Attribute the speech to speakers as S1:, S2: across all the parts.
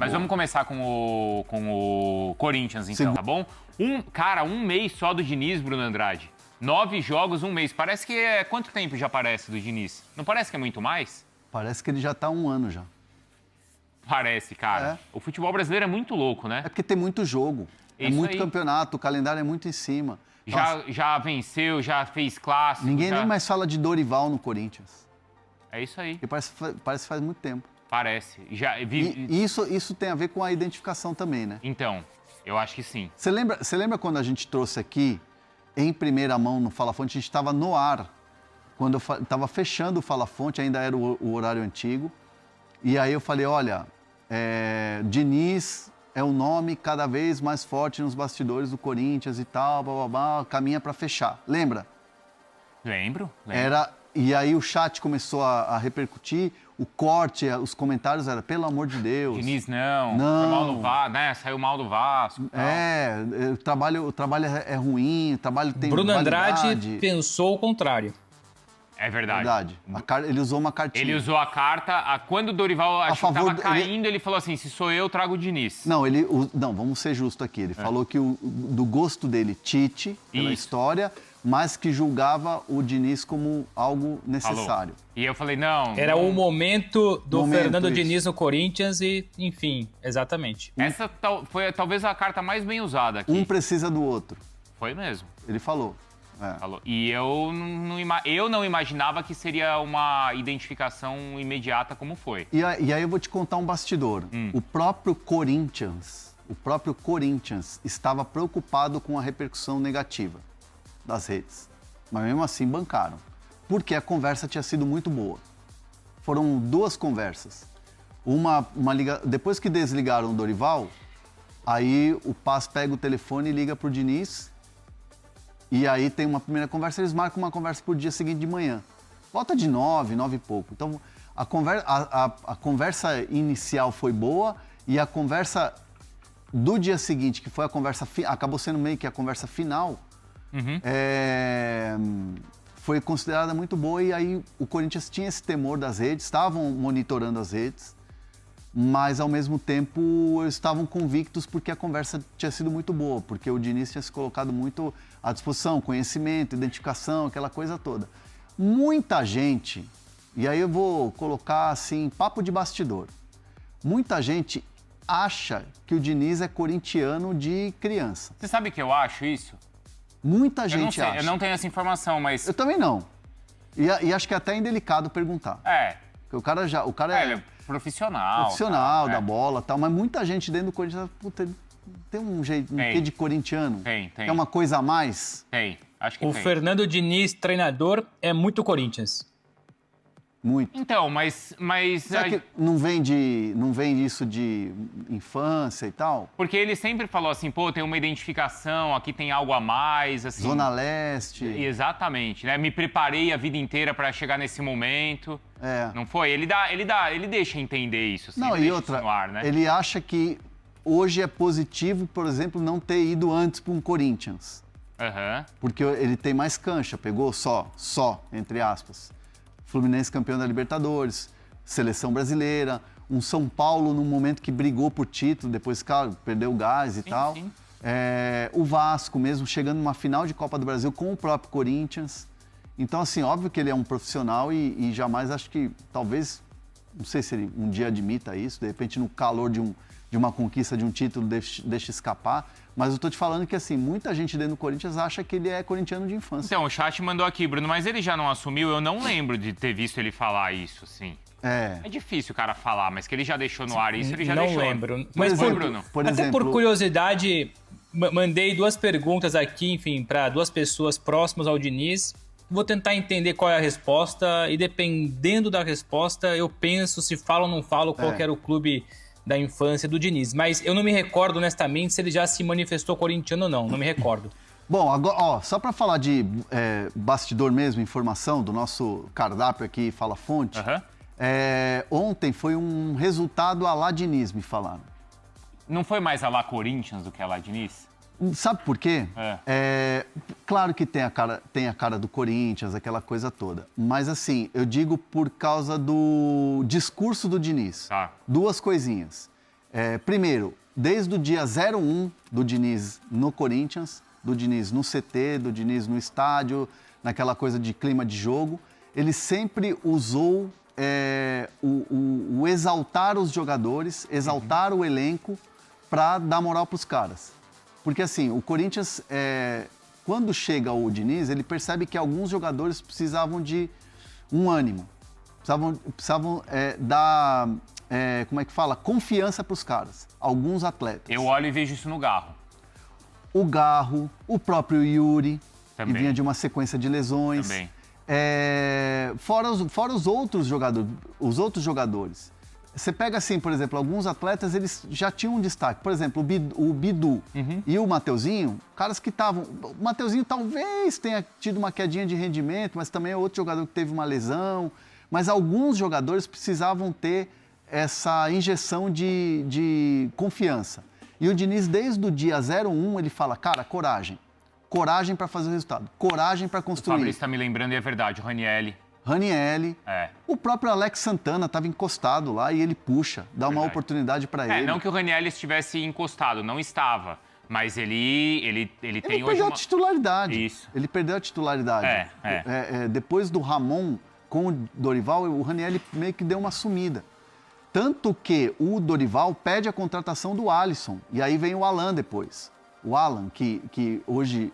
S1: Mas vamos começar com o Corinthians, então, tá bom? Um mês só do Diniz, Bruno Andrade. 9 jogos, um mês. Parece que é... Quanto tempo já parece do Diniz? Não parece que é muito mais?
S2: Parece que ele já tá há um ano já.
S1: Parece, cara. O futebol brasileiro é muito louco, né?
S2: É porque tem muito jogo. É muito
S1: aí.
S2: Campeonato, o calendário é muito em cima.
S1: Já venceu, já fez clássico.
S2: Ninguém nem mais fala de Dorival no Corinthians.
S1: É isso aí.
S2: Porque parece que faz muito tempo.
S1: Parece.
S2: E isso tem a ver com a identificação também, né?
S1: Então, eu acho que sim.
S2: Você lembra quando a gente trouxe aqui, em primeira mão no Fala Fonte, a gente estava no ar. Quando eu estava fechando o Fala Fonte, ainda era o horário antigo. E aí eu falei, olha, Diniz é o nome cada vez mais forte nos bastidores do Corinthians e tal, blá, blá, blá, caminha para fechar. Lembra?
S1: Lembro.
S2: E aí o chat começou a repercutir, o corte, os comentários eram, pelo amor de Deus.
S1: Diniz não. Foi mal no Vasco, né? Saiu mal do Vasco.
S2: O trabalho é ruim, o trabalho tem
S3: Bruno
S2: validade.
S3: Andrade pensou o contrário.
S1: É verdade.
S2: Ele usou uma cartinha.
S1: Ele usou a carta, quando o Dorival estava caindo, ele falou assim, se sou eu, trago o Diniz.
S2: Não, vamos ser justos aqui. Ele falou que do gosto dele, Tite, pela história, mas que julgava o Diniz como algo necessário.
S1: Falou. E eu falei, não...
S3: Era o momento do Fernando Diniz no Corinthians e, enfim, exatamente.
S1: Essa foi talvez a carta mais bem usada aqui.
S2: Um precisa do outro.
S1: Foi mesmo.
S2: Ele falou.
S1: Falou. E eu não imaginava que seria uma identificação imediata como foi.
S2: E aí eu vou te contar um bastidor. O próprio Corinthians estava preocupado com a repercussão negativa das redes. Mas mesmo assim bancaram. Porque a conversa tinha sido muito boa. Foram 2 conversas. Depois que desligaram o Dorival, aí o Paz pega o telefone e liga pro Diniz. E aí tem uma primeira conversa, eles marcam uma conversa pro dia seguinte de manhã. Volta de 9 e pouco. Então, a conversa inicial foi boa e a conversa do dia seguinte, que foi a conversa... acabou sendo meio que a conversa final, foi considerada muito boa. E aí o Corinthians tinha esse temor das redes, estavam monitorando as redes, mas ao mesmo tempo estavam convictos porque a conversa tinha sido muito boa, porque o Diniz tinha se colocado muito à disposição, conhecimento, identificação, aquela coisa toda. Muita gente, e aí eu vou colocar assim, papo de bastidor, muita gente acha que o Diniz é corintiano de criança.
S1: Você sabe que eu acho isso?
S2: Muita gente acha.
S1: Eu não tenho essa informação, mas...
S2: Eu também não. E acho que é até indelicado perguntar. Porque o cara
S1: ele é profissional.
S2: Profissional da bola e tal, mas muita gente dentro do Corinthians, puta, tem um jeito, quê de corintiano?
S1: Tem.
S2: É uma coisa a mais?
S1: Tem, acho que
S3: tem. O Fernando Diniz, treinador, é muito Corinthians.
S2: Muito.
S1: Então, mas
S2: será que não vem disso de infância e tal?
S1: Porque ele sempre falou assim, pô, tem uma identificação, aqui tem algo a mais, assim...
S2: Zona Leste.
S1: Exatamente, né? Me preparei a vida inteira para chegar nesse momento. Não foi? Ele deixa entender isso, assim.
S2: Não, e outra,
S1: no ar, né?
S2: Ele acha que hoje é positivo, por exemplo, não ter ido antes para um Corinthians. Porque ele tem mais cancha, pegou só, entre aspas. Fluminense campeão da Libertadores, seleção brasileira, um São Paulo num momento que brigou por título, depois, claro, perdeu o gás e tal.
S1: Sim.
S2: O Vasco mesmo, chegando numa final de Copa do Brasil com o próprio Corinthians. Então, assim, óbvio que ele é um profissional e jamais acho que, talvez, não sei se ele um dia admita isso, de repente no calor de uma conquista de um título deixa escapar. Mas eu tô te falando que, assim, muita gente dentro do Corinthians acha que ele é corintiano de infância.
S1: Então, o chat mandou aqui, Bruno, mas ele já não assumiu? Eu não lembro de ter visto ele falar isso, assim. É difícil o cara falar, mas que ele já deixou no ar isso, ele já deixou.
S3: Não lembro.
S1: Mas foi, Bruno?
S3: Até por curiosidade, mandei 2 perguntas aqui, enfim, para 2 pessoas próximas ao Diniz. Vou tentar entender qual é a resposta e, dependendo da resposta, eu penso se falo ou não falo qual que era o clube da infância do Diniz. Mas eu não me recordo, honestamente, se ele já se manifestou corintiano ou não. Não me recordo.
S2: Bom, agora, só para falar de bastidor mesmo, informação do nosso cardápio aqui, Fala Fonte. Ontem foi um resultado à la Diniz, me falaram.
S1: Não foi mais a la Corinthians do que a la Diniz?
S2: Sabe por quê? Claro que tem a cara do Corinthians, aquela coisa toda. Mas assim, eu digo por causa do discurso do Diniz. 2 coisinhas. Primeiro, desde o dia 01 do Diniz no Corinthians, do Diniz no CT, do Diniz no estádio, naquela coisa de clima de jogo, ele sempre usou o exaltar os jogadores, exaltar o elenco para dar moral para os caras. Porque assim, o Corinthians, quando chega o Diniz, ele percebe que alguns jogadores precisavam de um ânimo, precisavam dar, como é que fala? Confiança para os caras, alguns atletas.
S1: Eu olho e vejo isso no Garro.
S2: O Garro, o próprio Yuri,
S1: Também.
S2: que vinha de uma sequência de lesões.
S1: Também.
S2: Fora os outros jogadores. Você pega assim, por exemplo, alguns atletas, eles já tinham um destaque. Por exemplo, o Bidu e o Mateuzinho, caras que estavam... O Mateuzinho talvez tenha tido uma quedinha de rendimento, mas também é outro jogador que teve uma lesão. Mas alguns jogadores precisavam ter essa injeção de confiança. E o Diniz, desde o dia 01, ele fala, cara, coragem. Coragem para fazer o resultado. Coragem para
S1: O
S2: construir.
S1: Fabrício está me lembrando e é verdade, o Ranielli.
S2: Ranielli. O próprio Alex Santana estava encostado lá e ele puxa, dá uma oportunidade para ele.
S1: Não que o Ranielli estivesse encostado, não estava. Mas ele tem hoje
S2: Ele perdeu a titularidade.
S1: Isso.
S2: Ele perdeu a titularidade. Depois do Ramon com o Dorival, o Ranielli meio que deu uma sumida. Tanto que o Dorival pede a contratação do Alisson. E aí vem o Alan depois. O Alan, que hoje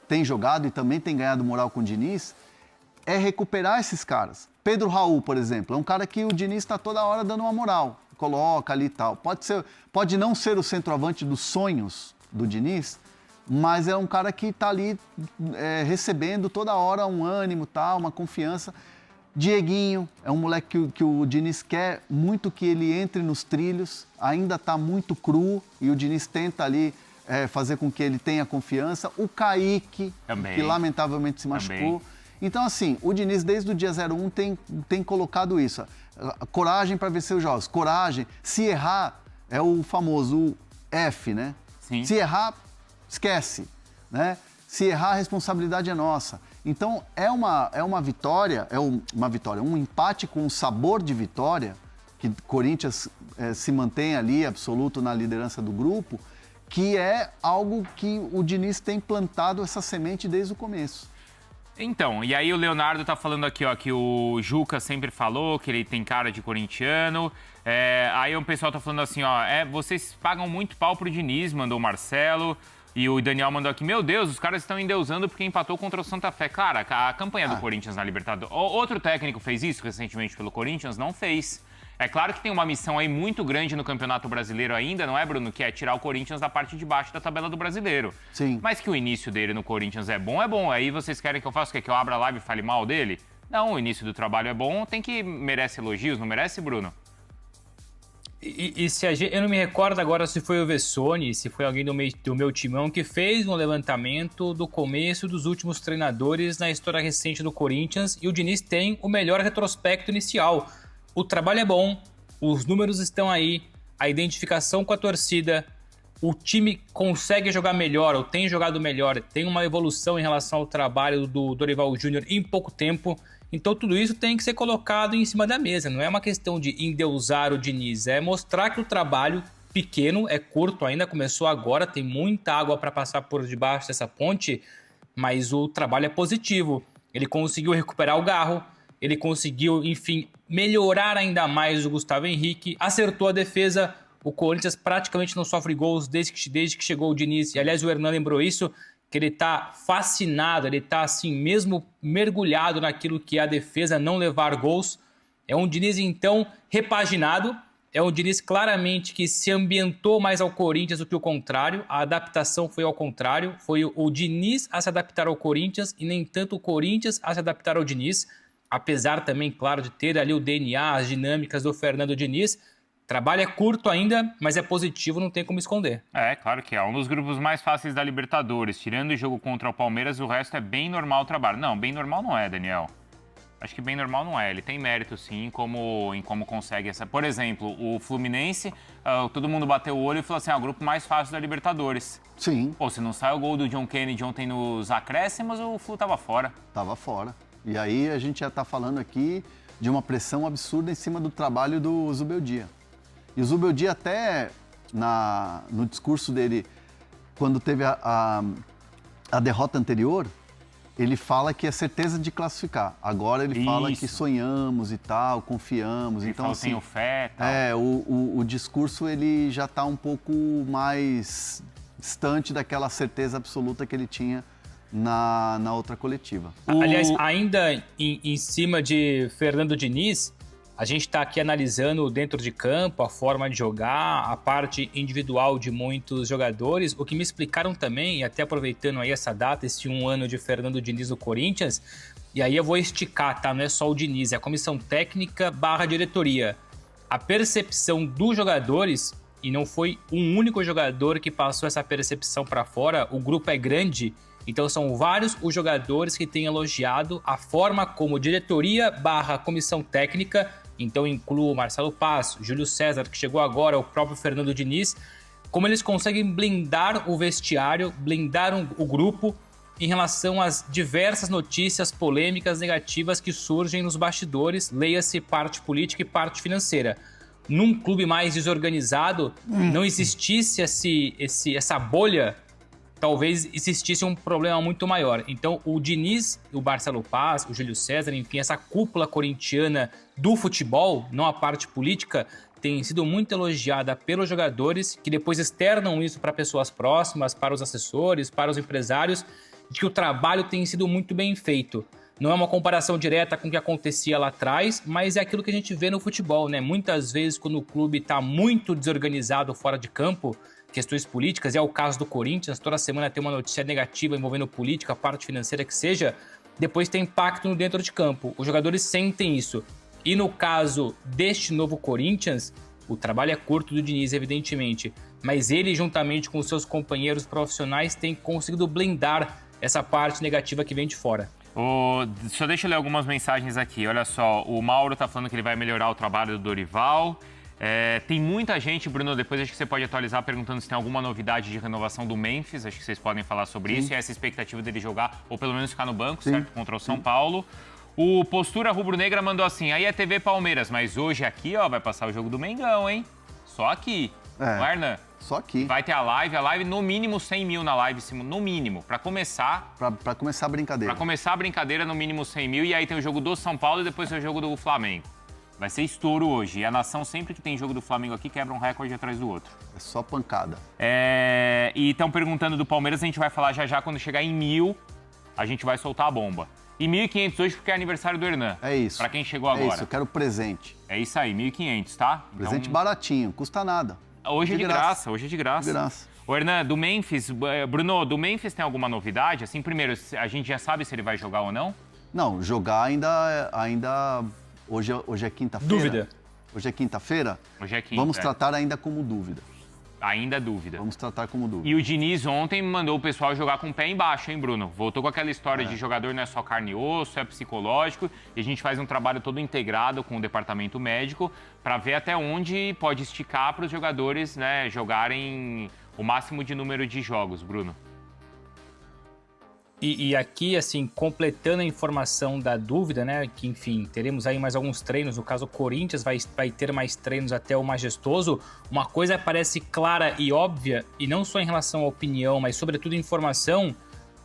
S2: tem jogado e também tem ganhado moral com o Diniz, é recuperar esses caras. Pedro Raul, por exemplo, é um cara que o Diniz está toda hora dando uma moral. Coloca ali e tal. Pode não ser o centroavante dos sonhos do Diniz, mas é um cara que está ali recebendo toda hora um ânimo, tal, uma confiança. Dieguinho é um moleque que o Diniz quer muito que ele entre nos trilhos, ainda está muito cru e o Diniz tenta ali fazer com que ele tenha confiança. O Kaique, que lamentavelmente se machucou. Então, assim, o Diniz desde o dia 01 tem colocado isso. Coragem para vencer os jogos, coragem. Se errar, é o famoso F, né?
S1: Sim.
S2: Se errar, esquece, né? Se errar, a responsabilidade é nossa. Então, é uma vitória, um empate com um sabor de vitória, que o Corinthians se mantém ali, absoluto, na liderança do grupo, que é algo que o Diniz tem plantado essa semente desde o começo.
S1: Então, e aí o Leonardo tá falando aqui, ó, que o Juca sempre falou que ele tem cara de corintiano. Aí o pessoal tá falando assim, ó, vocês pagam muito pau pro Diniz, mandou o Marcelo. E o Daniel mandou aqui, meu Deus, os caras estão endeusando porque empatou contra o Santa Fé. Cara, a campanha do Corinthians na Libertadores... Outro técnico fez isso recentemente pelo Corinthians? Não fez. É claro que tem uma missão aí muito grande no Campeonato Brasileiro ainda, não é, Bruno? Que é tirar o Corinthians da parte de baixo da tabela do Brasileiro.
S2: Sim.
S1: Mas que o início dele no Corinthians é bom, é bom. Aí vocês querem que eu faça o quê? Que eu abra a live e fale mal dele? Não, o início do trabalho é bom, merece elogios, não merece, Bruno?
S3: E se eu não me recordo agora se foi o Vessone, se foi alguém do meu timão que fez um levantamento do começo dos últimos treinadores na história recente do Corinthians, e o Diniz tem o melhor retrospecto inicial. O trabalho é bom, os números estão aí, a identificação com a torcida, o time consegue jogar melhor, ou tem jogado melhor, tem uma evolução em relação ao trabalho do Dorival Júnior em pouco tempo. Então tudo isso tem que ser colocado em cima da mesa. Não é uma questão de endeusar o Diniz, é mostrar que o trabalho pequeno, é curto ainda, começou agora, tem muita água para passar por debaixo dessa ponte, mas o trabalho é positivo. Ele conseguiu recuperar o Garro, ele conseguiu, enfim, melhorar ainda mais o Gustavo Henrique, acertou a defesa. O Corinthians praticamente não sofre gols desde que chegou o Diniz. E, aliás, o Hernan lembrou isso, que ele tá fascinado, ele tá assim, mesmo mergulhado naquilo que é a defesa, não levar gols. É um Diniz, então, repaginado, é um Diniz claramente que se ambientou mais ao Corinthians do que o contrário, a adaptação foi ao contrário, foi o Diniz a se adaptar ao Corinthians e nem tanto o Corinthians a se adaptar ao Diniz, apesar também, claro, de ter ali o DNA, as dinâmicas do Fernando Diniz. Trabalho é curto ainda, mas é positivo, não tem como esconder.
S1: Claro que é. Um dos grupos mais fáceis da Libertadores. Tirando o jogo contra o Palmeiras, o resto é bem normal o trabalho. Não, bem normal não é, Daniel. Acho que bem normal não é. Ele tem mérito, sim, em como consegue essa... Por exemplo, o Fluminense, todo mundo bateu o olho e falou assim, o grupo mais fácil da Libertadores.
S2: Sim.
S1: Pô, se não sai o gol do John Kennedy ontem nos acréscimos, o Flu tava fora.
S2: Tava fora. E aí a gente já tá falando aqui de uma pressão absurda em cima do trabalho do Zubeldia. E o Zubeldia até, no discurso dele, quando teve a derrota anterior, ele fala que é certeza de classificar. Agora ele fala que sonhamos e tal, confiamos.
S1: Ele
S2: então,
S1: fala,
S2: assim,
S1: tenho fé e tal.
S2: O discurso ele já está um pouco mais distante daquela certeza absoluta que ele tinha na outra coletiva.
S3: Aliás, ainda em cima de Fernando Diniz, a gente está aqui analisando dentro de campo a forma de jogar, a parte individual de muitos jogadores. O que me explicaram também, e até aproveitando aí essa data, esse 1 ano de Fernando Diniz no Corinthians, e aí eu vou esticar, tá? Não é só o Diniz, é a comissão técnica / diretoria. A percepção dos jogadores, e não foi um único jogador que passou essa percepção para fora, o grupo é grande, então são vários os jogadores que têm elogiado a forma como diretoria / comissão técnica, então incluo Marcelo Paz, Júlio César, que chegou agora, o próprio Fernando Diniz, como eles conseguem blindar o vestiário, blindar o grupo em relação às diversas notícias polêmicas negativas que surgem nos bastidores, leia-se parte política e parte financeira. Num clube mais desorganizado, não existisse essa bolha, talvez existisse um problema muito maior. Então, o Diniz, o Marcelo Paz, o Júlio César, enfim, essa cúpula corintiana do futebol, não a parte política, tem sido muito elogiada pelos jogadores, que depois externam isso para pessoas próximas, para os assessores, para os empresários, de que o trabalho tem sido muito bem feito. Não é uma comparação direta com o que acontecia lá atrás, mas é aquilo que a gente vê no futebol, né? Muitas vezes, quando o clube está muito desorganizado fora de campo, questões políticas, e é o caso do Corinthians, toda semana tem uma notícia negativa envolvendo política, a parte financeira que seja, depois tem impacto no dentro de campo. Os jogadores sentem isso. E no caso deste novo Corinthians, o trabalho é curto do Diniz, evidentemente, mas ele, juntamente com seus companheiros profissionais, tem conseguido blindar essa parte negativa que vem de fora.
S1: Só deixa eu ler algumas mensagens aqui. Olha só, o Mauro tá falando que ele vai melhorar o trabalho do Dorival. Tem muita gente, Bruno, depois acho que você pode atualizar perguntando se tem alguma novidade de renovação do Memphis. Acho que vocês podem falar sobre isso. E essa expectativa dele jogar, ou pelo menos ficar no banco, certo? Contra o São Paulo. O Postura Rubro-Negra mandou assim, aí é TV Palmeiras, mas hoje aqui, ó, vai passar o jogo do Mengão, hein? Só aqui. Não é, Hernan?
S2: Só aqui.
S1: Vai ter a live no mínimo 100 mil na live, no mínimo, pra começar.
S2: Pra começar a brincadeira.
S1: Pra começar a brincadeira, no mínimo 100 mil, e aí tem o jogo do São Paulo e depois tem o jogo do Flamengo. Vai ser estouro hoje. E a nação, sempre que tem jogo do Flamengo aqui, quebra um recorde atrás do outro.
S2: É só pancada.
S1: E estão perguntando do Palmeiras, a gente vai falar já quando chegar em 1000, a gente vai soltar a bomba. E 1.500 hoje porque é aniversário do Hernan.
S2: É isso.
S1: Pra quem chegou agora.
S2: É isso, eu quero presente.
S1: É isso aí, 1.500, tá?
S2: Presente baratinho, custa nada.
S1: Hoje é de graça, hoje é de graça.
S2: De graça.
S1: Ô, Hernan, do Memphis, Bruno, do Memphis tem alguma novidade? Assim, primeiro, a gente já sabe se ele vai jogar ou não?
S2: Não, jogar ainda hoje é quinta-feira.
S3: Dúvida.
S2: Hoje é quinta-feira?
S1: Hoje é quinta.
S2: Vamos tratar ainda como dúvida.
S1: Ainda dúvida.
S2: Vamos tratar como dúvida.
S1: E o Diniz ontem mandou o pessoal jogar com o pé embaixo, hein, Bruno? Voltou com aquela história de jogador não é só carne e osso, é psicológico. E a gente faz um trabalho todo integrado com o departamento médico para ver até onde pode esticar para os jogadores, né, jogarem o máximo de número de jogos, Bruno.
S3: E aqui, assim, completando a informação da dúvida, né, que, enfim, teremos aí mais alguns treinos, no caso o Corinthians vai ter mais treinos até o Majestoso, uma coisa parece clara e óbvia, e não só em relação à opinião, mas sobretudo informação,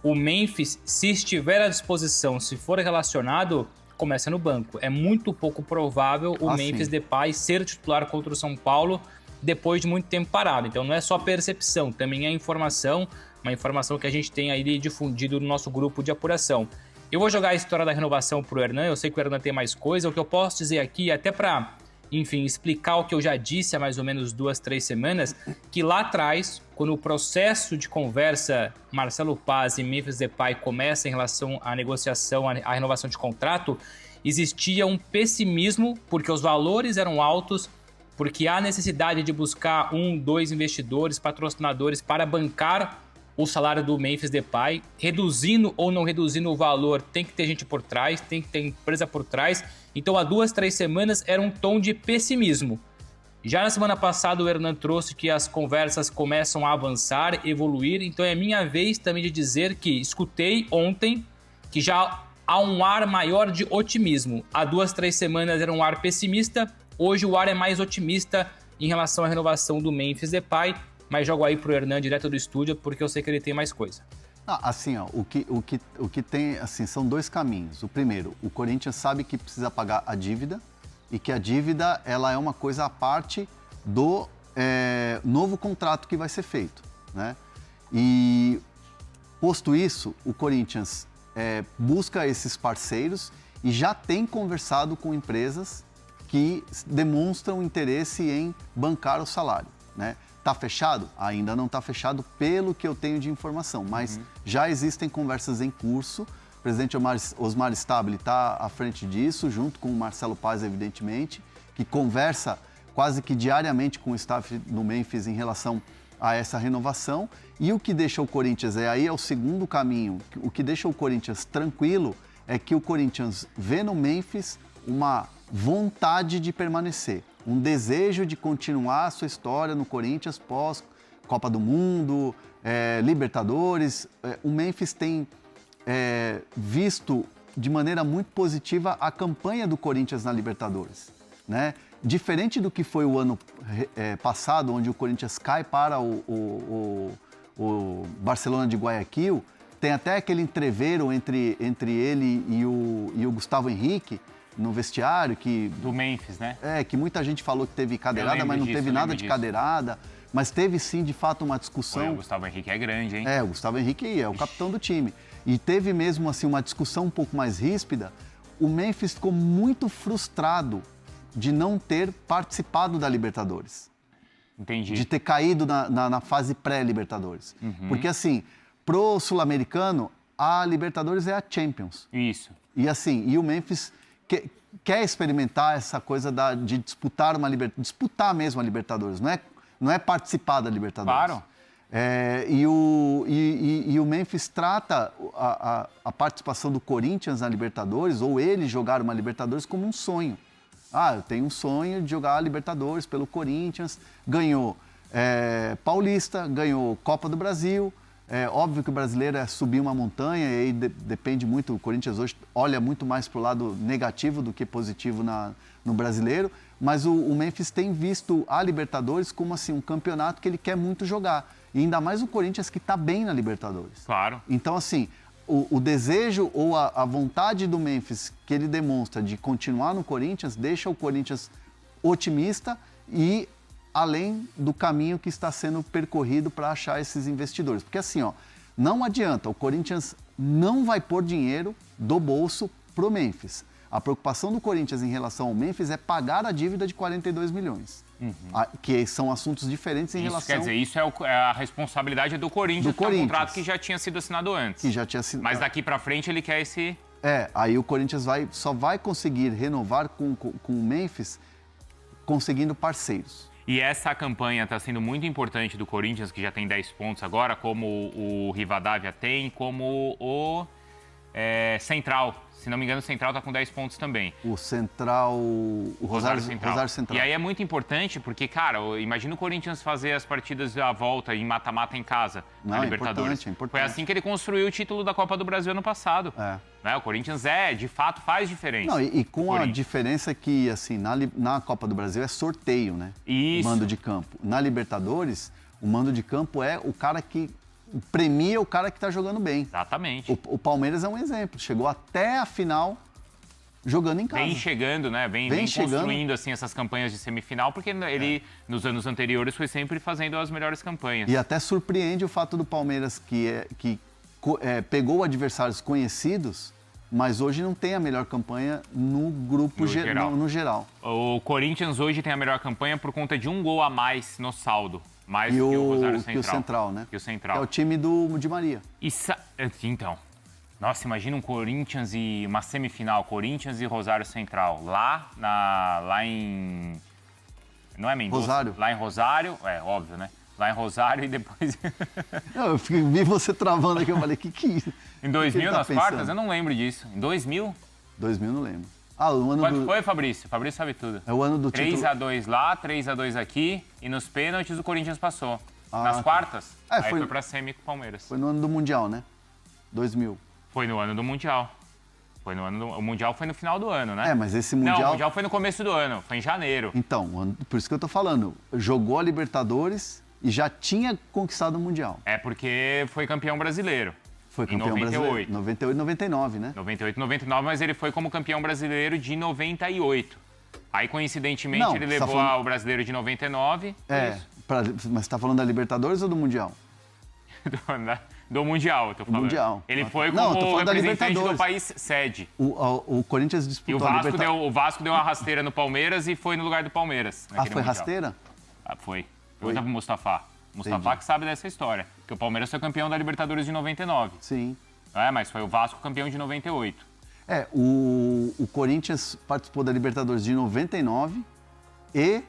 S3: o Memphis, se estiver à disposição, se for relacionado, começa no banco. É muito pouco provável o Memphis Depay ser titular contra o São Paulo depois de muito tempo parado. Então não é só percepção, também é informação, uma informação que a gente tem aí difundido no nosso grupo de apuração. Eu vou jogar a história da renovação pro Hernan, eu sei que o Hernan tem mais coisa, o que eu posso dizer aqui, até para, enfim, explicar o que eu já disse há mais ou menos 2, 3 semanas, que lá atrás, quando o processo de conversa Marcelo Paz e Memphis Depay começa em relação à negociação, à renovação de contrato, existia um pessimismo, porque os valores eram altos, porque há necessidade de buscar 1, 2 investidores, patrocinadores para bancar o salário do Memphis Depay, reduzindo ou não reduzindo o valor, tem que ter gente por trás, tem que ter empresa por trás. Então, há 2, 3 semanas era um tom de pessimismo. Já na semana passada, o Hernan trouxe que as conversas começam a avançar, evoluir. Então, é minha vez também de dizer que escutei ontem que já há um ar maior de otimismo. Há 2, 3 semanas era um ar pessimista, hoje o ar é mais otimista em relação à renovação do Memphis Depay, mas jogo aí pro Hernan direto do estúdio, porque eu sei que ele tem mais coisa.
S2: Assim, ó, o que tem, assim, são dois caminhos. O primeiro, o Corinthians sabe que precisa pagar a dívida e que a dívida, ela é uma coisa à parte do novo contrato que vai ser feito, né? E, posto isso, o Corinthians busca esses parceiros e já tem conversado com empresas que demonstram interesse em bancar o salário, né? Está fechado? Ainda não está fechado pelo que eu tenho de informação, mas já existem conversas em curso. O presidente Osmar Stabile está à frente disso, junto com o Marcelo Paz, evidentemente, que conversa quase que diariamente com o staff do Memphis em relação a essa renovação. E o que deixa o Corinthians, aí é o segundo caminho, o que deixa o Corinthians tranquilo é que o Corinthians vê no Memphis uma vontade de permanecer, um desejo de continuar a sua história no Corinthians pós Copa do Mundo, Libertadores. O Memphis tem visto de maneira muito positiva a campanha do Corinthians na Libertadores, né? Diferente do que foi o ano passado, onde o Corinthians cai para o Barcelona de Guayaquil, tem até aquele entreveiro entre ele e o Gustavo Henrique no vestiário,
S1: do Memphis, né?
S2: Que muita gente falou que teve cadeirada, mas não teve nada de cadeirada. Mas teve sim, de fato, uma discussão.
S1: O Gustavo Henrique é grande, hein?
S2: O Gustavo Henrique é o capitão do time. E teve mesmo assim uma discussão um pouco mais ríspida. O Memphis ficou muito frustrado de não ter participado da Libertadores.
S1: Entendi.
S2: De ter caído na fase pré-Libertadores. Porque assim, pro sul-americano, a Libertadores é a Champions.
S1: Isso.
S2: E assim, o Memphis quer experimentar essa coisa de disputar disputar mesmo a Libertadores, não é participar da Libertadores.
S1: Claro.
S2: E o Memphis trata a participação do Corinthians na Libertadores, ou ele jogar uma Libertadores, como um sonho. Eu tenho um sonho de jogar a Libertadores pelo Corinthians, ganhou Paulista, ganhou Copa do Brasil. Óbvio que o brasileiro é subir uma montanha e aí depende muito, o Corinthians hoje olha muito mais para o lado negativo do que positivo no brasileiro, mas o Memphis tem visto a Libertadores como assim, um campeonato que ele quer muito jogar, e ainda mais o Corinthians que está bem na Libertadores.
S1: Claro.
S2: Então assim, o desejo ou a vontade do Memphis que ele demonstra de continuar no Corinthians deixa o Corinthians otimista e além do caminho que está sendo percorrido para achar esses investidores. Porque assim, não adianta, o Corinthians não vai pôr dinheiro do bolso pro Memphis. A preocupação do Corinthians em relação ao Memphis é pagar a dívida de 42 milhões. Que são assuntos diferentes em relação...
S1: Quer dizer, isso a responsabilidade do Corinthians, que é um contrato que já tinha sido assinado antes.
S2: Que já tinha sido...
S1: Mas daqui para frente ele quer esse...
S2: Aí o Corinthians só vai conseguir renovar com o Memphis conseguindo parceiros.
S1: E essa campanha está sendo muito importante do Corinthians, que já tem 10 pontos agora, como o Rivadavia tem, como o Central. Se não me engano, o Central está com 10 pontos também.
S2: O Central... O Rosário Central.
S1: E aí é muito importante porque, cara, imagina o Corinthians fazer as partidas à volta em mata-mata em casa, na Libertadores.
S2: Importante.
S1: Foi assim que ele construiu o título da Copa do Brasil ano passado. Né? O Corinthians de fato, faz diferença.
S2: Não, e com a diferença que, assim, na Copa do Brasil é sorteio, né?
S1: Isso.
S2: O mando de campo. Na Libertadores, o mando de campo é o cara que premia o cara que está jogando bem.
S1: Exatamente.
S2: O Palmeiras é um exemplo. Chegou até a final jogando em casa.
S1: Vem chegando, né? Vem construindo assim, essas campanhas de semifinal, porque ele, nos anos anteriores, foi sempre fazendo as melhores campanhas.
S2: E até surpreende o fato do Palmeiras que pegou adversários conhecidos, mas hoje não tem a melhor campanha no grupo no geral.
S1: O Corinthians hoje tem a melhor campanha por conta de um gol a mais no saldo. Mais que o Rosário Central.
S2: Que o Central, né?
S1: Que o Central.
S2: É o time do Di Maria.
S1: Então, nossa, imagina um Corinthians e uma semifinal, Corinthians e Rosário Central. Lá em... Não é Mendoza?
S2: Rosário.
S1: Lá em Rosário, óbvio, né? Lá em Rosário e depois...
S2: Eu vi você travando aqui, eu falei, que
S1: Em 2000, nas quartas? Eu não lembro disso. Em 2000?
S2: 2000, não lembro. O ano
S1: Quanto foi, Fabrício? Fabrício sabe tudo.
S2: É o ano do título.
S1: 3-2 lá, 3-2 aqui, e nos pênaltis o Corinthians passou. Nas quartas, aí foi pra semi com o Palmeiras.
S2: Foi no ano do Mundial, né? 2000.
S1: Foi no ano do Mundial. Foi no ano o Mundial foi no final do ano, né?
S2: Mas esse
S1: Não,
S2: Mundial...
S1: o Mundial foi no começo do ano, foi em janeiro.
S2: Então, por isso que eu tô falando. Jogou a Libertadores e já tinha conquistado o Mundial.
S1: É porque foi campeão brasileiro.
S2: Foi
S1: Em
S2: campeão
S1: 98.
S2: brasileiro. 98 e 99, né?
S1: 98, 99, mas ele foi como campeão brasileiro de 98. Aí, coincidentemente,
S2: Não,
S1: ele
S2: você tá
S1: levou
S2: falando-
S1: o brasileiro de 99. Isso.
S2: Mas você tá falando da Libertadores ou do Mundial?
S1: Do Mundial, eu tô falando.
S2: Mundial.
S1: Ele foi
S2: Não, eu tô
S1: como
S2: falando da
S1: representante do
S2: Libertadores.
S1: país sede.
S2: O Corinthians
S1: E
S2: disputou
S1: o
S2: a
S1: Vasco,
S2: Libertadores.
S1: o Vasco deu uma rasteira no Palmeiras e foi no lugar do Palmeiras.
S2: Ah,
S1: naquele
S2: foi
S1: Mundial.
S2: rasteira?
S1: Ah, foi. Pergunta pro Mustafa. Mustafa
S2: Entendi.
S1: que sabe dessa história. Que o Palmeiras foi campeão da Libertadores de 99.
S2: Sim.
S1: Mas foi o Vasco campeão de 98.
S2: O Corinthians participou da Libertadores de 99 e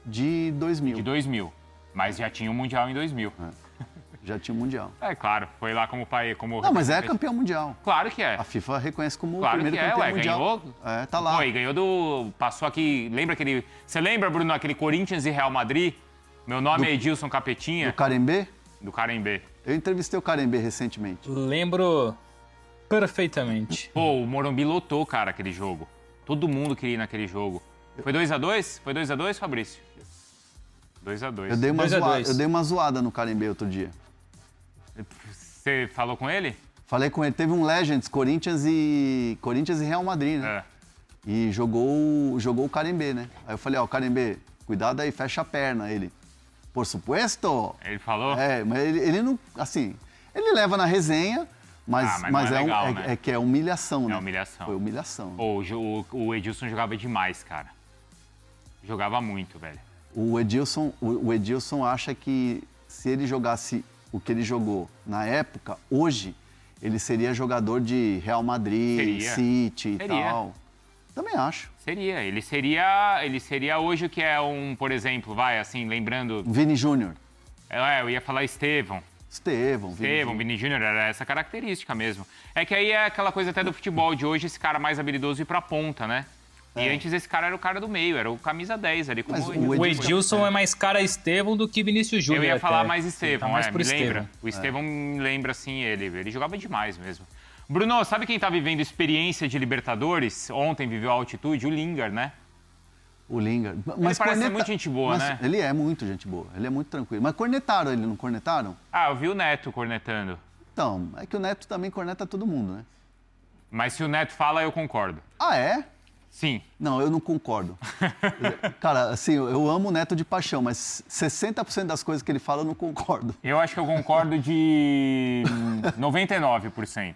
S2: de 2000.
S1: De 2000. Mas já tinha o Mundial em 2000.
S2: Já tinha o Mundial.
S1: É claro, foi lá como pai.
S2: Não, mas é campeão mundial.
S1: Claro que é.
S2: A FIFA reconhece como o
S1: Claro
S2: primeiro
S1: que é,
S2: campeão
S1: ué,
S2: mundial.
S1: ganhou.
S2: Tá lá.
S1: Pô, e ganhou do. Passou aqui. Lembra aquele. Você lembra, Bruno, aquele Corinthians e Real Madrid? Meu nome é Edilson Capetinha,
S2: O Carembê?
S1: do Carembê.
S2: Eu entrevistei o Carembê recentemente.
S3: Lembro perfeitamente.
S1: Pô, o Morumbi lotou, cara, aquele jogo. Todo mundo queria ir naquele jogo. Foi 2x2? Foi 2x2, Fabrício? 2x2.
S2: Eu dei uma
S3: 2 a 2.
S2: zoada, eu dei uma zoada no Carembê outro dia.
S1: Você falou com ele?
S2: Falei com ele, teve um Legends, Corinthians e Real Madrid, né?
S1: É.
S2: E jogou o Carembê, né? Aí eu falei, ó, Carembê, cuidado aí, fecha a perna. Ele, por supuesto.
S1: Ele falou?
S2: Mas ele não, assim, ele leva na resenha, mas
S1: mas não é legal, né?
S2: é que é humilhação, né?
S1: É humilhação.
S2: Foi humilhação.
S1: Pô, o Edilson jogava demais, cara. Jogava muito, velho.
S2: O Edilson acha que se ele jogasse o que ele jogou na época, hoje, ele seria jogador de Real Madrid,
S1: Seria.
S2: City e
S1: Seria.
S2: tal. Também acho.
S1: Seria. Ele seria hoje o que é por exemplo, assim, lembrando.
S2: Vini Júnior.
S1: Eu ia falar Estevão, Vini Júnior, era essa característica mesmo. É que aí é aquela coisa até do futebol de hoje, esse cara mais habilidoso ir pra ponta, né? E antes esse cara era o cara do meio, era o camisa 10 ali. Como
S2: Mas
S3: O Edilson é mais cara Estevão do que Vinícius Júnior.
S1: Eu ia falar
S3: até.
S1: mais Estevão,
S3: Tá mais
S1: me
S3: pro
S1: lembra?
S3: Estevão.
S1: O Estevão me lembra, assim, ele jogava demais mesmo. Bruno, sabe quem tá vivendo experiência de Libertadores? Ontem viveu a altitude? O Lingard, né?
S2: O Lingard.
S1: Ele parece ser muito gente boa, né?
S2: Ele é muito gente boa, ele é muito tranquilo. Mas cornetaram ele, não cornetaram?
S1: Ah, eu vi o Neto cornetando.
S2: Então, é que o Neto também corneta todo mundo, né?
S1: Mas se o Neto fala, eu concordo.
S2: Ah, é?
S1: Sim.
S2: Não, eu não concordo. Cara, assim, eu amo o Neto de paixão, mas 60% das coisas que ele fala eu não concordo.
S1: Eu acho que eu concordo de 99%.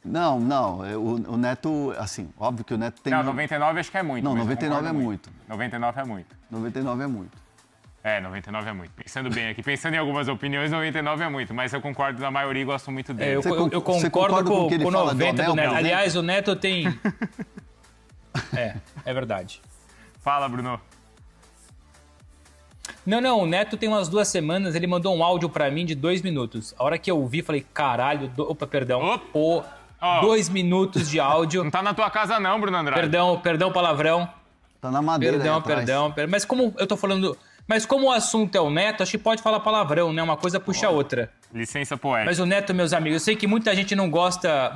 S2: Não, o Neto, assim, óbvio que o Neto tem...
S1: Não, 99 acho que é muito.
S2: Não,
S1: mas eu
S2: 99 é
S1: concordo
S2: muito.
S1: 99 é muito.
S2: 99 é muito.
S1: 99 é muito. Pensando bem aqui, pensando em algumas opiniões, 99 é muito. Mas eu concordo na maioria e gosto muito dele.
S3: Eu
S2: Você
S3: concordo
S2: concorda com o que ele
S3: com
S2: fala do
S3: 90 do
S2: Abel,
S3: Neto.
S2: por exemplo?
S3: Aliás, o Neto tem... É verdade.
S1: Fala, Bruno.
S3: Não, o Neto tem umas 2 semanas, ele mandou um áudio pra mim de 2 minutos. A hora que eu ouvi, falei, caralho, opa, perdão.
S1: Opa.
S3: Pô,
S1: Ó.
S3: 2 minutos de áudio.
S1: Não tá na tua casa não, Bruno Andrade.
S3: Perdão, palavrão.
S2: Tá na madeira aí atrás.
S3: Perdão. Mas como eu tô falando... Mas como o assunto é o Neto, acho que pode falar palavrão, né? Uma coisa puxa a outra.
S1: Licença poética.
S3: Mas o Neto, meus amigos, eu sei que muita gente não gosta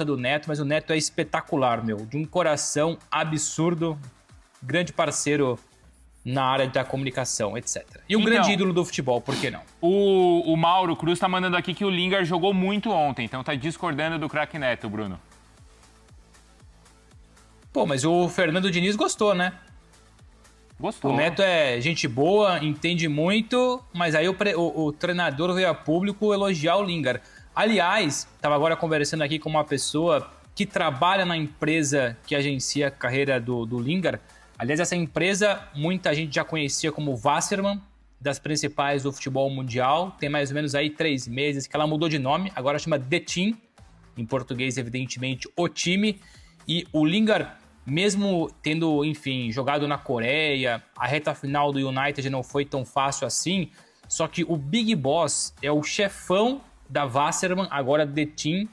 S3: do Neto, mas o Neto é espetacular, meu. De um coração absurdo, grande parceiro na área da comunicação, etc. E um
S1: Então,
S3: grande ídolo do futebol, por que não?
S1: O Mauro Cruz tá mandando aqui que o Lingard jogou muito ontem, então tá discordando do craque Neto, Bruno.
S3: Pô, mas o Fernando Diniz gostou, né?
S1: Gostou.
S3: O Neto é gente boa, entende muito, mas aí o treinador veio a público elogiar o Lingard. Aliás, estava agora conversando aqui com uma pessoa que trabalha na empresa que agencia a carreira do Lingard. Aliás, essa empresa muita gente já conhecia como Wasserman, das principais do futebol mundial. Tem mais ou menos aí 3 meses que ela mudou de nome, agora chama The Team, em português, evidentemente, o time. E o Lingard, mesmo tendo, enfim, jogado na Coreia, a reta final do United não foi tão fácil assim, só que o Big Boss é o chefão da Wasserman, agora The Team,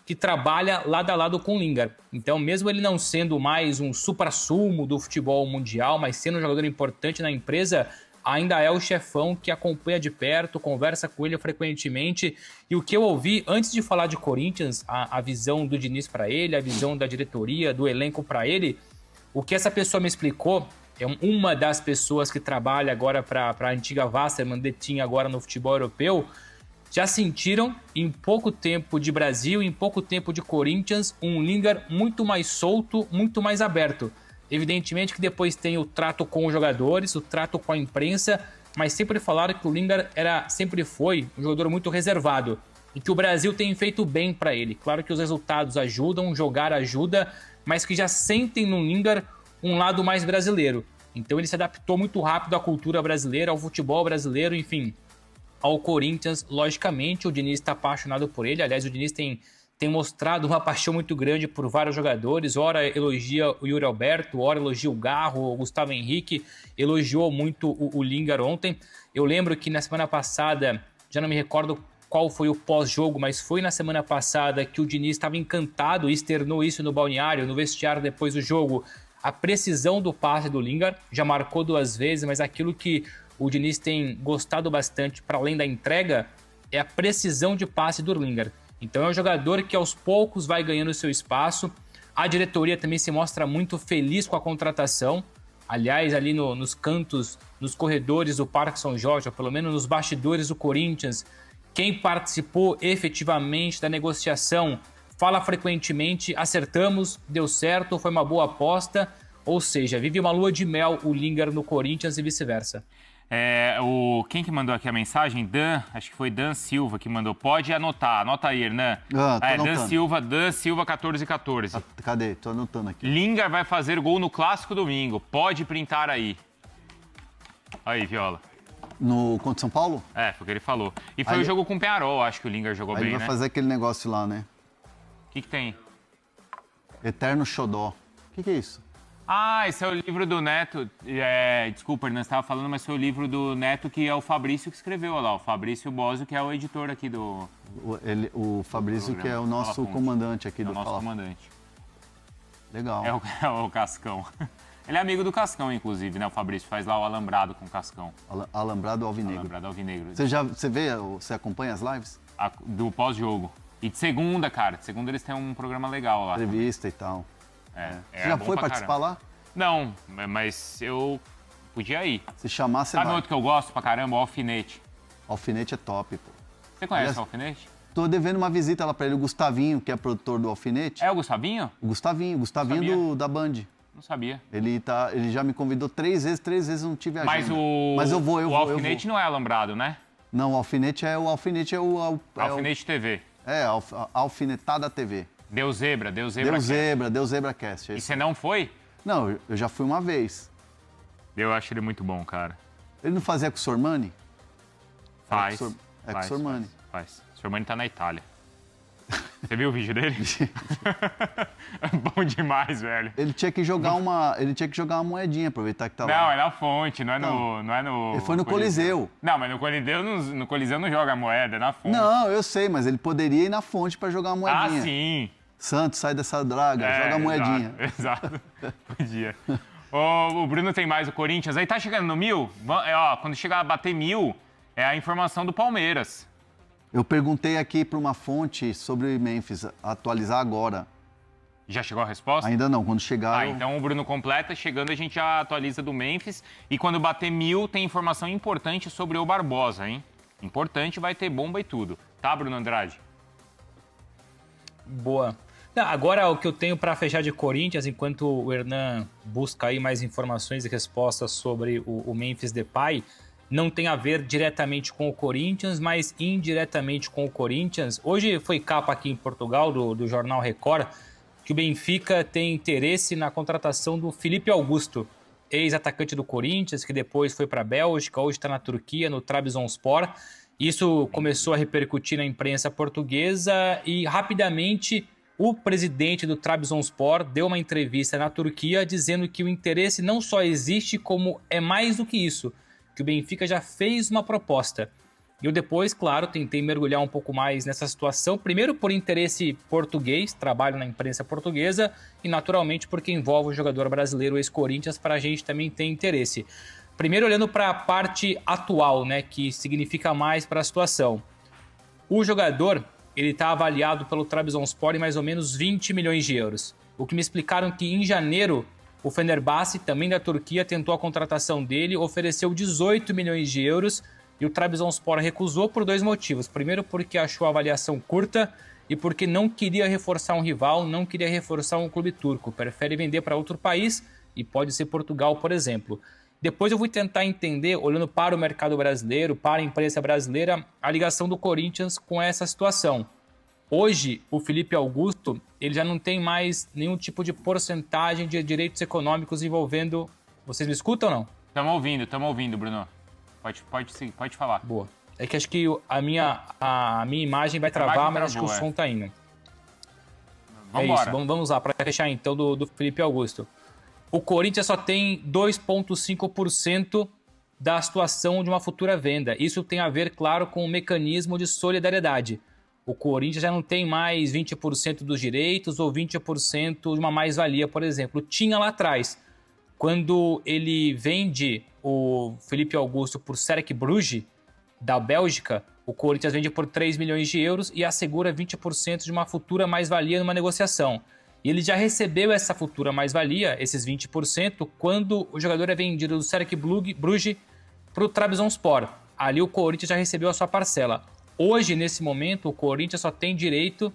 S3: que trabalha lado a lado com o Lingard. Então, mesmo ele não sendo mais um supra-sumo do futebol mundial, mas sendo um jogador importante na empresa, ainda é o chefão que acompanha de perto, conversa com ele frequentemente. E o que eu ouvi, antes de falar de Corinthians, a visão do Diniz para ele, a visão da diretoria, do elenco para ele, o que essa pessoa me explicou, é uma das pessoas que trabalha agora para a antiga Wasserman, detinha agora no futebol europeu, já sentiram, em pouco tempo de Brasil, em pouco tempo de Corinthians, um Lingard muito mais solto, muito mais aberto. Evidentemente que depois tem o trato com os jogadores, o trato com a imprensa, mas sempre falaram que o Lingard sempre foi um jogador muito reservado e que o Brasil tem feito bem para ele. Claro que os resultados ajudam, jogar ajuda, mas que já sentem no Lingard um lado mais brasileiro. Então ele se adaptou muito rápido à cultura brasileira, ao futebol brasileiro, enfim, ao Corinthians. Logicamente, o Diniz está apaixonado por ele. Aliás, o Diniz tem mostrado uma paixão muito grande por vários jogadores. Ora elogia o Yuri Alberto, ora elogia o Garro, o Gustavo Henrique. Elogiou muito o Lingard ontem. Eu lembro que na semana passada, já não me recordo qual foi o pós-jogo, mas foi na semana passada que o Diniz estava encantado e externou isso no balneário, no vestiário depois do jogo. A precisão do passe do Lingard, já marcou 2 vezes, mas aquilo que o Diniz tem gostado bastante, para além da entrega, é a precisão de passe do Lingard. Então é um jogador que aos poucos vai ganhando seu espaço. A diretoria também se mostra muito feliz com a contratação. Aliás, ali nos cantos, nos corredores do Parque São Jorge, ou pelo menos nos bastidores do Corinthians, quem participou efetivamente da negociação fala frequentemente: acertamos, deu certo, foi uma boa aposta. Ou seja, vive uma lua de mel o Lingard no Corinthians e vice-versa.
S1: Quem que mandou aqui a mensagem? Acho que foi Dan Silva que mandou. Pode anotar, anota aí, Hernan. Dan Silva 1414.
S2: Cadê? Tô anotando aqui.
S1: Lingard vai fazer gol no Clássico domingo. Pode printar aí. Aí, Viola.
S2: Contra São Paulo?
S1: Foi o que ele falou. E foi o jogo com o Peñarol, acho que o Lingard jogou
S2: aí
S1: bem,
S2: ele vai fazer aquele negócio lá, né?
S1: O que tem?
S2: Eterno Xodó. O que é isso?
S1: Esse é o livro do Neto. Desculpa, Hernan, você estava falando, mas foi o livro do Neto que é o Fabrício que escreveu, olha lá. O Fabrício Bosio, que é o editor aqui do...
S2: O Fabrício, que é o nosso comandante aqui do Fala.
S1: É o nosso comandante.
S2: Legal.
S1: É o Cascão. Ele é amigo do Cascão, inclusive, né? O Fabrício faz lá o Alambrado com o Cascão.
S2: Alambrado Alvinegro.
S1: Alambrado Alvinegro.
S2: Você acompanha as lives?
S1: Do pós-jogo. E de segunda, cara. De segunda eles têm um programa legal lá.
S2: Entrevista e tal. Você já
S1: bom
S2: foi
S1: pra
S2: participar lá?
S1: Não, mas eu podia ir.
S2: Se chamar, você
S1: Sabe
S2: vai.
S1: outro que eu gosto pra caramba? O Alfinete.
S2: Alfinete é top, pô.
S1: Você conhece o Alfinete?
S2: Tô devendo uma visita lá pra ele, o Gustavinho, que é produtor do Alfinete.
S1: É o Gustavinho?
S2: O Gustavinho da Band.
S1: Não sabia.
S2: Ele já me convidou 3 vezes eu não tive agenda.
S1: Mas
S2: eu vou.
S1: O Alfinete não é alambrado, né?
S2: Não, o Alfinete é o...
S1: Alfinete TV.
S2: Alfinetada TV.
S1: Deu Zebra Cast. E você não foi?
S2: Não, eu já fui uma vez.
S1: Eu acho ele muito bom, cara.
S2: Ele não fazia com o Sormani?
S1: Faz.
S2: Com o Sormani.
S1: Faz. O Sormani tá na Itália. Você viu o vídeo dele? Bom demais, velho.
S2: Ele tinha que jogar uma moedinha, aproveitar que tá lá.
S1: Não, é na fonte, não é no...
S2: Ele foi no Coliseu.
S1: Não, mas no Coliseu não joga moeda, é na fonte.
S2: Não, eu sei, mas ele poderia ir na fonte pra jogar uma moedinha.
S1: Sim.
S2: Santos, sai dessa draga, joga a moedinha.
S1: Exato. Podia. O Bruno tem mais o Corinthians. Aí tá chegando no 1000? Quando chegar a bater 1000, é a informação do Palmeiras.
S2: Eu perguntei aqui para uma fonte sobre Memphis, atualizar agora.
S1: Já chegou a resposta?
S2: Ainda não, quando chegar...
S1: Então o Bruno completa, chegando a gente já atualiza do Memphis. E quando bater 1000, tem informação importante sobre o Barbosa, hein? Importante, vai ter bomba e tudo. Tá, Bruno Andrade?
S3: Boa. Agora o que eu tenho para fechar de Corinthians, enquanto o Hernan busca aí mais informações e respostas sobre o Memphis Depay, não tem a ver diretamente com o Corinthians, mas indiretamente com o Corinthians. Hoje foi capa aqui em Portugal, do jornal Record, que o Benfica tem interesse na contratação do Felipe Augusto, ex-atacante do Corinthians, que depois foi para a Bélgica, hoje está na Turquia, no Trabzonspor. Isso começou a repercutir na imprensa portuguesa e rapidamente o presidente do Trabzonspor deu uma entrevista na Turquia dizendo que o interesse não só existe, como é mais do que isso, que o Benfica já fez uma proposta. Eu depois, claro, tentei mergulhar um pouco mais nessa situação, primeiro por interesse português, trabalho na imprensa portuguesa, e naturalmente porque envolve o jogador brasileiro ex-Corinthians, para a gente também ter interesse. Primeiro olhando para a parte atual, né, que significa mais para a situação. O jogador, ele está avaliado pelo Trabzonspor em mais ou menos 20 milhões de euros. O que me explicaram que em janeiro o Fenerbahçe, também da Turquia, tentou a contratação dele, ofereceu 18 milhões de euros e o Trabzonspor recusou por 2 motivos. Primeiro porque achou a avaliação curta e porque não queria reforçar um rival, não queria reforçar um clube turco. Prefere vender para outro país e pode ser Portugal, por exemplo. Depois eu vou tentar entender, olhando para o mercado brasileiro, para a imprensa brasileira, a ligação do Corinthians com essa situação. Hoje, o Felipe Augusto, ele já não tem mais nenhum tipo de porcentagem de direitos econômicos envolvendo... Vocês me escutam ou não?
S1: Estamos ouvindo, Bruno. Pode falar.
S3: Boa. É que acho que a minha imagem vai travar, mas acho que o som tá indo.
S1: Vambora.
S3: É isso, vamos lá, para fechar então do Felipe Augusto. O Corinthians só tem 2,5% da situação de uma futura venda. Isso tem a ver, claro, com o mecanismo de solidariedade. O Corinthians já não tem mais 20% dos direitos ou 20% de uma mais-valia, por exemplo. Tinha lá atrás. Quando ele vende o Felipe Augusto por Cercle Bruges, da Bélgica, o Corinthians vende por 3 milhões de euros e assegura 20% de uma futura mais-valia numa negociação. E ele já recebeu essa futura mais-valia, esses 20%, quando o jogador é vendido do Cercle Bruges para o Trabzonspor. Ali o Corinthians já recebeu a sua parcela. Hoje, nesse momento, o Corinthians só tem direito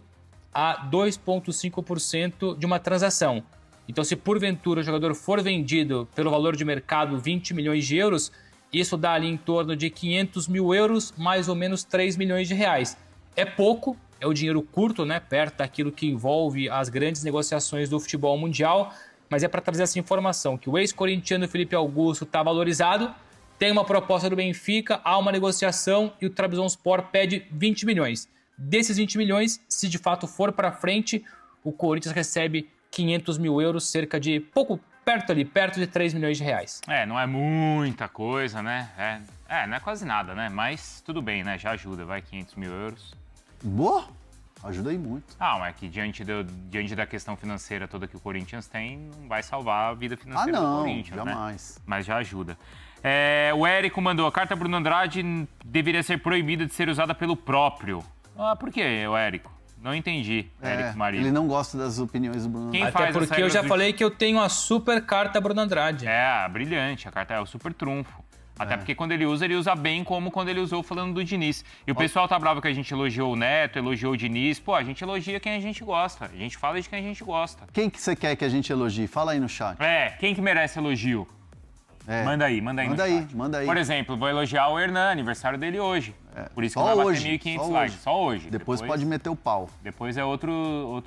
S3: a 2,5% de uma transação. Então, se porventura o jogador for vendido pelo valor de mercado 20 milhões de euros, isso dá ali em torno de 500 mil euros, mais ou menos 3 milhões de reais. É pouco, é o dinheiro curto, né, perto daquilo que envolve as grandes negociações do futebol mundial, mas é para trazer essa informação, que o ex-corintiano Felipe Augusto está valorizado, tem uma proposta do Benfica, há uma negociação e o Trabzonspor pede 20 milhões. Desses 20 milhões, se de fato for para frente, o Corinthians recebe 500 mil euros, cerca de perto de 3 milhões de reais.
S1: Não é muita coisa, né? Não é quase nada, né? Mas tudo bem, né? Já ajuda, vai 500 mil euros.
S2: Boa! Ajuda aí muito.
S1: Mas é que diante da questão financeira toda que o Corinthians tem, não vai salvar a vida financeira do Corinthians,
S2: jamais.
S1: Né? Mas já ajuda. O Érico mandou, a carta Bruno Andrade deveria ser proibida de ser usada pelo próprio. Por quê, o Érico? Não entendi, Érico Maria.
S2: Ele não gosta das opiniões do Bruno Andrade.
S3: Até porque eu já falei que eu tenho a super carta Bruno Andrade.
S1: Brilhante, a carta é o super trunfo. Até porque quando ele usa bem como quando ele usou falando do Diniz. E o pessoal tá bravo que a gente elogiou o Neto, elogiou o Diniz. Pô, a gente elogia quem a gente gosta. A gente fala de quem a gente gosta.
S2: Quem que você quer que a gente elogie? Fala aí no chat.
S1: Quem que merece elogio? Manda aí no chat.
S2: Manda aí.
S1: Por exemplo, vou elogiar o Hernan, aniversário dele hoje. Por isso que vai bater 1.500 likes. Só hoje.
S2: Depois pode meter o pau.
S1: Depois é outro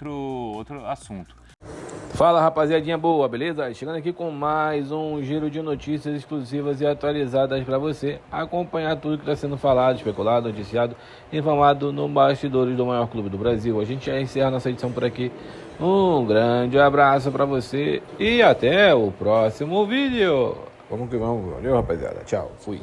S1: assunto.
S4: Fala, rapaziadinha boa, beleza? Chegando aqui com mais um giro de notícias exclusivas e atualizadas para você acompanhar tudo que está sendo falado, especulado, noticiado, informado no bastidores do maior clube do Brasil. A gente já encerra nossa edição por aqui. Um grande abraço para você e até o próximo vídeo. Vamos que vamos. Valeu, rapaziada. Tchau. Fui.